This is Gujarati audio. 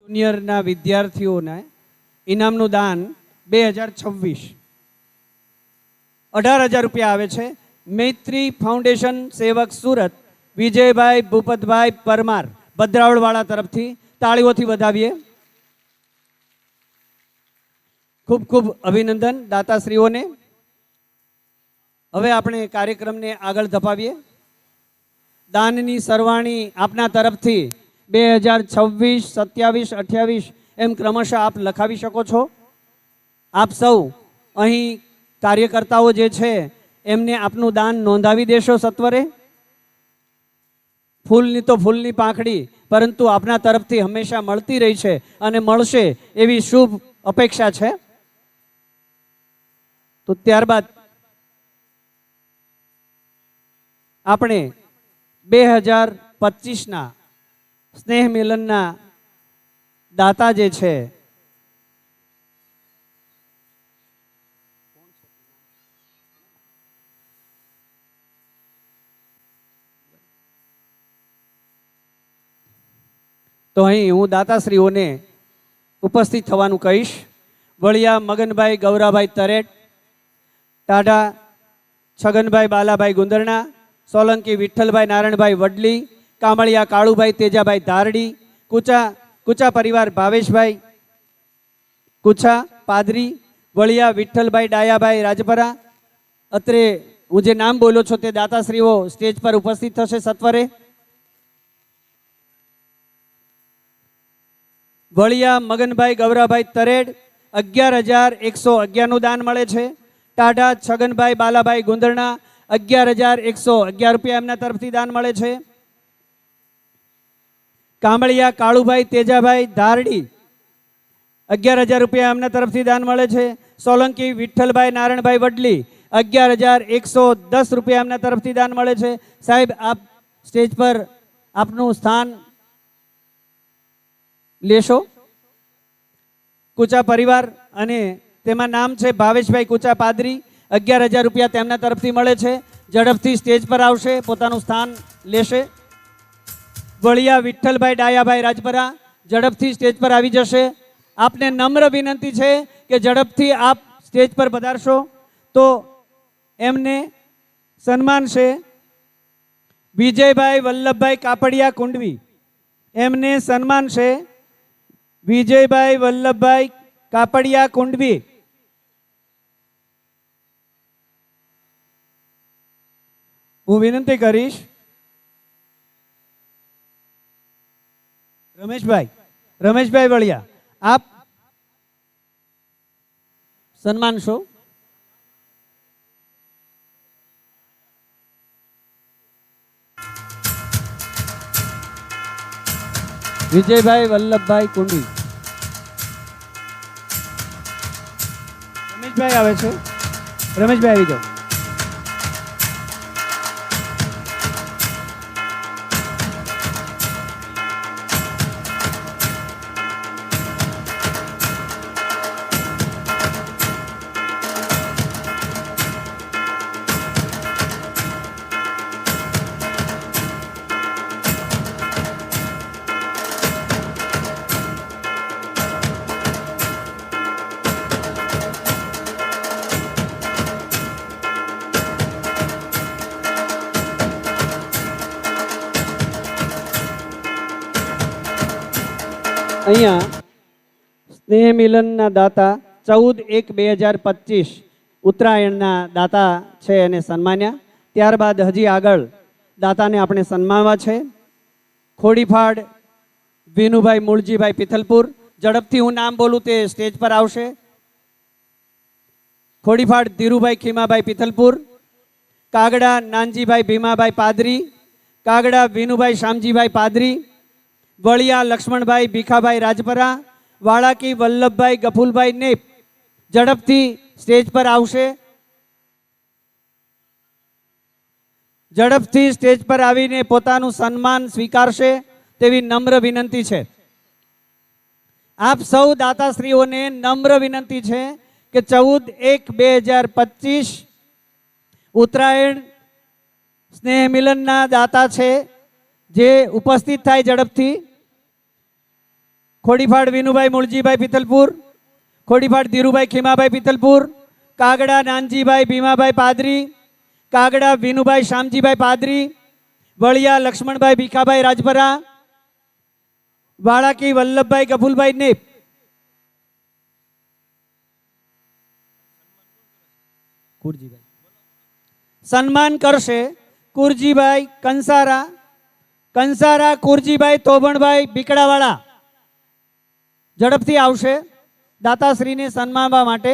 જુનિયરના વિદ્યાર્થીઓને ઇનામનું દાન 2026 18,000 રૂપિયા આવે છે. મૈત્રી ફાઉન્ડેશન સેવક સુરત વિજયભાઈ ભૂપતભાઈ પરમાર ભદ્રાવળવાળા તરફથી તાળીઓથી વધાવીએ. ખૂબ ખૂબ અભિનંદન દાતાશ્રીઓને. હવે આપણે કાર્યક્રમને આગળ ધપાવીએ. દાનની સરવાણી આપના તરફથી 2026, 27, 28 એમ ક્રમશઃ આપ લખાવી શકો છો. આપ સૌ અહીં કાર્યકર્તાઓ જે છે એમને આપનું દાન નોંધાવી દેશો સત્વરે. ફૂલની તો ફૂલની પાંખડી, પરંતુ આપના તરફથી હંમેશા મળતી રહી છે અને મળશે એવી શુભ અપેક્ષા છે. તો ત્યારબાદ આપણે 2025ના સ્નેહ મિલનના દાતા જે છે તો અહીં હું દાતાશ્રીઓને ઉપસ્થિત થવાનું કહીશ. વળિયા મગનભાઈ ગૌરાભાઈ તરેટ, ટાઢા છગનભાઈ બાલાભાઈ ગુંદરણા, સોલંકી વિઠ્ઠલભાઈ નારાયણભાઈ વડલી, કામળિયા કાળુભાઈ તેજાભાઈ ધારડી, કુચા પરિવાર ભાવેશભાઈ કુછા પાદરી, વળિયા વિઠ્ઠલભાઈ ડાયાભાઈ રાજપરા. અત્રે હું જે નામ બોલ્યો છો તે દાતાશ્રીઓ સ્ટેજ પર ઉપસ્થિત થશે સત્વરે. વળિયા મગનભાઈ ગૌરાભાઈ તરેડ 11,111 નું દાન મળે છે. ટાઢા છગનભાઈ બાલાભાઈ ગુંદરણા 11,111 રૂપિયા એમના તરફથી દાન મળે છે. કામળિયા કાળુભાઈ તેજાભાઈ ધારડી 11,000 રૂપિયા એમના તરફથી દાન મળે છે. સોલંકી વિઠ્ઠલભાઈ નારાયણભાઈ વડલી 11,110 રૂપિયા એમના તરફથી દાન મળે છે. સાહેબ આપ સ્ટેજ પર આપનું સ્થાન લેશો. કુચા પરિવાર અને તેમાં નામ છે ભાવેશભાઈ કુચા પાદરી 11,000 રૂપિયા તેમના તરફથી મળે છે. ઝડપથી સ્ટેજ પર આવશે, પોતાનું સ્થાન લેશે. વળિયા વિઠ્ઠલભાઈ ડાયાભાઈ રાજપરા ઝડપથી સ્ટેજ પર આવી જશે. આપને નમ્ર વિનંતી છે કે ઝડપથી આપ સ્ટેજ પર પધારશો તો એમને સન્માન છે. વિજયભાઈ વલ્લભભાઈ કાપડિયા કુંડવી, એમને સન્માન છે. વિજયભાઈ વલ્લભભાઈ કાપડિયા કુંડવી. હું વિનંતી કરીશ રમેશભાઈ વળિયા, આપ સન્માન છો. વિજયભાઈ વલ્લભભાઈ કુંડવી. રમેશભાઈ આવે છે. રમેશભાઈ આવી જાઓ. અહીંયા સ્નેહ મિલનના દાતા 14/1/2025 ઉત્તરાયણના દાતા છે એને સન્માન્યા. ત્યારબાદ હજી આગળ દાતાને આપણે સન્માનવા છે. ખોડીફાડ વિનુભાઈ મૂળજીભાઈ પિથલપુર, ઝડપથી હું નામ બોલું તે સ્ટેજ પર આવશે. ખોડીફાડ ધીરુભાઈ ખીમાભાઈ પિથલપુર, કાગડા નાનજીભાઈ ભીમાભાઈ પાદરી, કાગડા વિનુભાઈ શામજીભાઈ પાદરી, વળિયા લક્ષ્મણભાઈ ભીખાભાઈ રાજપરા, વાળાકી વલ્લભભાઈ ગફુલભાઈ નેપ ઝડપથી સ્ટેજ પર આવશે. ઝડપથી સ્ટેજ પર આવીને પોતાનું સન્માન સ્વીકારશે તેવી નમ્ર વિનંતી છે. આપ સૌ દાતાશ્રીઓને નમ્ર વિનંતી છે કે 14/1/2025 ઉત્તરાયણ સ્નેહ મિલનના દાતા છે જે ઉપસ્થિત થાય ઝડપથી. ખોડીફાડ વિનુભાઈ મૂળજીભાઈ પિથલપુર, ખોડીફાડ ધીરુભાઈ ખીમાભાઈ પિથલપુર, કાગડા નાનજીભાઈ ભીમાભાઈ પાદરી, કાગડા વિનુભાઈ શામજીભાઈ પાદરી, વળિયા લક્ષ્મણભાઈ ભીખાભાઈ રાજપરા, વાળાકી વલ્લભભાઈ ગફુલભાઈ નેપ. કુરજીભાઈ સન્માન કરશે કુરજીભાઈ કંસારા, કંસારા કુરજીભાઈ તોબણભાઈ બીકડાવાળા ઝડપથી આવશે દાતાશ્રીને સન્માનવા માટે.